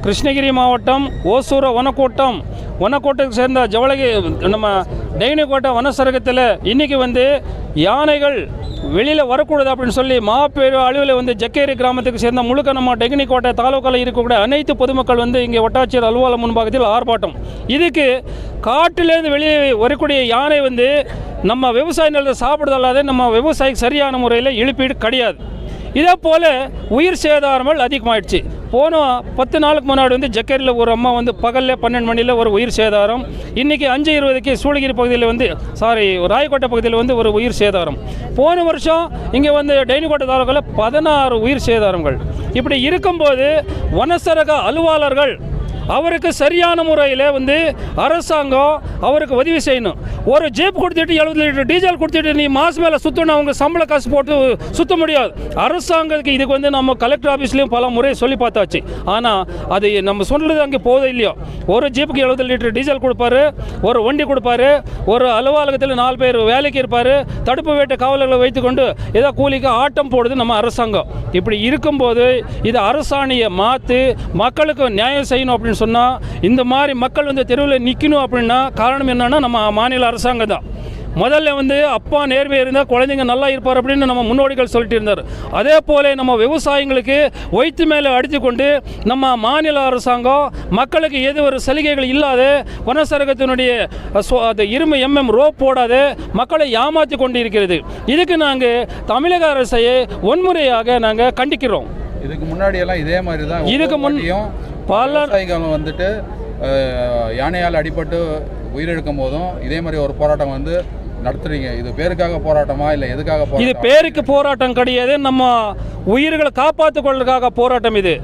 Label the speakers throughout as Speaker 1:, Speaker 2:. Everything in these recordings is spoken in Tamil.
Speaker 1: கிருஷ்ணகிரி மாவட்டம் ஓசூர வனக்கோட்டத்துக்கு சேர்ந்த ஜவளகி நம்ம டெய்னிக்கோட்டை வனசரகத்தில் இன்றைக்கி வந்து யானைகள் வெளியில் வரக்கூடாது அப்படின்னு சொல்லி மாப்பெரு அளவில் வந்து ஜக்கேரி கிராமத்துக்கு சேர்ந்த முழுக்க நம்ம டெய்னிக்கோட்டை தாலுக்காவில் இருக்கக்கூடிய அனைத்து பொதுமக்கள் வந்து இங்கே வட்டாட்சியர் அலுவலகம் முன்பாகத்தில் ஆர்ப்பாட்டம். இதுக்கு காட்டிலேருந்து வெளியே வரக்கூடிய யானை வந்து நம்ம விவசாய நிலத்தை சாப்பிடுறதல்லாத நம்ம விவசாயிக்கு சரியான முறையில் இழப்பீடு கிடையாது. இதே போல் உயிர் சேதாரங்கள் அதிகமாகிடுச்சு. போன 10 நாளுக்கு முன்னாடி வந்து ஜக்கேரியில் ஒரு அம்மா வந்து பகலில் 12 மணியில் ஒரு உயிர் சேதாரம். இன்றைக்கி 5:20க்கு சூளகிரி பகுதியில் வந்து ராயக்கோட்டை பகுதியில் வந்து ஒரு உயிர் சேதாரம். போன வருஷம் இங்கே வந்து டெய்னிக்கோட்டை தாலுக்காவில் 16 உயிர் சேதாரங்கள். இப்படி இருக்கும்போது வனசரக அலுவலர்கள் அவருக்கு சரியான முறையில் வந்து அரசாங்கம் அவருக்கு உதவி செய்யணும். ஒரு ஜீப் கொடுத்துட்டு 70 லிட்டர் டீசல் கொடுத்துட்டு நீ மாதம் மேலே சுற்றணும், அவங்க சம்பள காசு போட்டு சுற்ற முடியாது. அரசாங்கத்துக்கு இதுக்கு வந்து நம்ம கலெக்டர் ஆஃபீஸ்லேயும் பல முறை சொல்லி பார்த்தாச்சு. ஆனால் அது நம்ம சொல்கிறது அங்கே போதே இல்லையோ. ஒரு ஜீப்புக்கு 70 லிட்டர் டீசல் கொடுப்பாரு, ஒரு வண்டி கொடுப்பாரு, ஒரு அலுவலகத்தில் 4 பேர் வேலைக்கு இருப்பார், தடுப்பு வேட்டை காவலர்களை வைத்துக்கொண்டு ஏதோ கூலிக்கு ஆட்டம் போடுது நம்ம அரசாங்கம். இப்படி இருக்கும்போது இது அரசாணையை மாற்றி மக்களுக்கு நியாயம் செய்யணும் அப்படின்னு சொன்னால் இந்த மாதிரி மக்கள் வந்து தெருவில் நிற்கணும். அப்படின்னா காரணம் என்னன்னா நம்ம மாநில அரசாங்கம் தான். முதல்ல வந்து அப்பா நேர்மையாக இருந்தால் குழந்தைங்க நல்லா இருப்பார் அப்படின்னு நம்ம முன்னோடிகள் சொல்லிட்டு இருந்தார். அதே போல் நம்ம விவசாயிங்களுக்கு வயிற்று மேலே அடித்து கொண்டு நம்ம மாநில அரசாங்கம் மக்களுக்கு எது ஒரு சலுகைகள் இல்லாத வனசரகத்தினுடைய இரும்பு ரோப் போடாத மக்களை ஏமாற்றி கொண்டு இருக்கிறது. இதுக்கு நாங்கள் தமிழக அரசையை வன்முறையாக நாங்கள் கண்டிக்கிறோம்.
Speaker 2: இதுக்கு முன்னாடி எல்லாம் இதே மாதிரி தான் இதுக்கு முன்னையும் பல விவசாயிகள் வந்துட்டு யானையால் அடிபட்டு உயிரிழக்கும் போதும் இதே மாதிரி ஒரு போராட்டம் வந்து நடத்துறீங்க. இது பேருக்காக போராட்டமா இல்லை எதுக்காக போராட்டம்?
Speaker 1: இது பேருக்கு போராட்டம் கிடையாது, நம்ம உயிர்களை காப்பாற்றிக் கொள்றதுக்காக போராட்டம். இது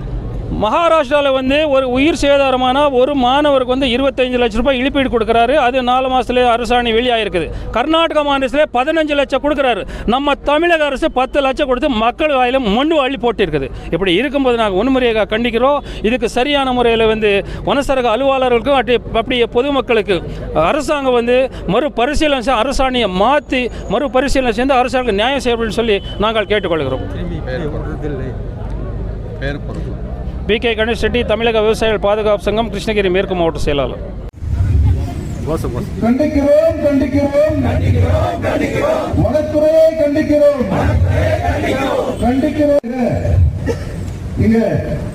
Speaker 1: மகாராஷ்டிராவில் வந்து ஒரு உயிர் சேதாரமான ஒரு மாணவருக்கு வந்து 25 லட்சம் ரூபாய் இழப்பீடு கொடுக்குறாரு. அது 4 மாதத்துலேயே அரசாணை வெளியாகிருக்குது. கர்நாடகா மாநிலத்தில் 15 லட்சம் கொடுக்குறாரு. நம்ம தமிழக அரசு 10 லட்சம் கொடுத்து மக்கள் வாயில மண்ணு அள்ளி போட்டிருக்குது. இப்படி இருக்கும்போது நாங்கள் வன்முறையாக கண்டிக்கிறோம். இதுக்கு சரியான முறையில் வந்து வனசரக அலுவலர்களுக்கும் அப்படியே பொதுமக்களுக்கு அரசாங்கம் வந்து மறுபரிசீலனை அரசாணையை மாற்றி மறுபரிசீலனை செய்து அரசாங்கம் நியாயம் செய்யணும்னு சொல்லி நாங்கள் கேட்டுக்கொள்கிறோம். பி.கே. கணேஷ் ரெட்டி, தமிழக விவசாயிகள் பாதுகாப்பு சங்கம், கிருஷ்ணகிரி மேற்கு மாவட்ட செயலாளர்.
Speaker 3: கண்டிக்கிறோம் கண்டிக்கிறோம் வனத்துறையை கண்டிக்கிறோம் கண்டிக்கிறோம். இங்க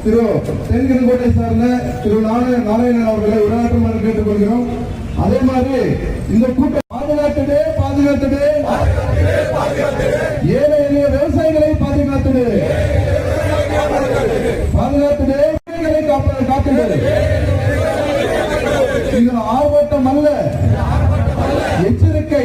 Speaker 3: திரு தென்கோட்டை சார்ந்த திரு நாராயணன் அவர்களை உரையாற்றுமாறு கேட்டுக்கொள்கிறோம். அதே மாதிரி இந்த கூட்டம் பாதுகாத்துடு ஏழை எளிய விவசாயிகளை பாதுகாத்துடு காத்துடு. இது ஆர்ப்பாட்டம் அல்ல, எச்சரிக்கை.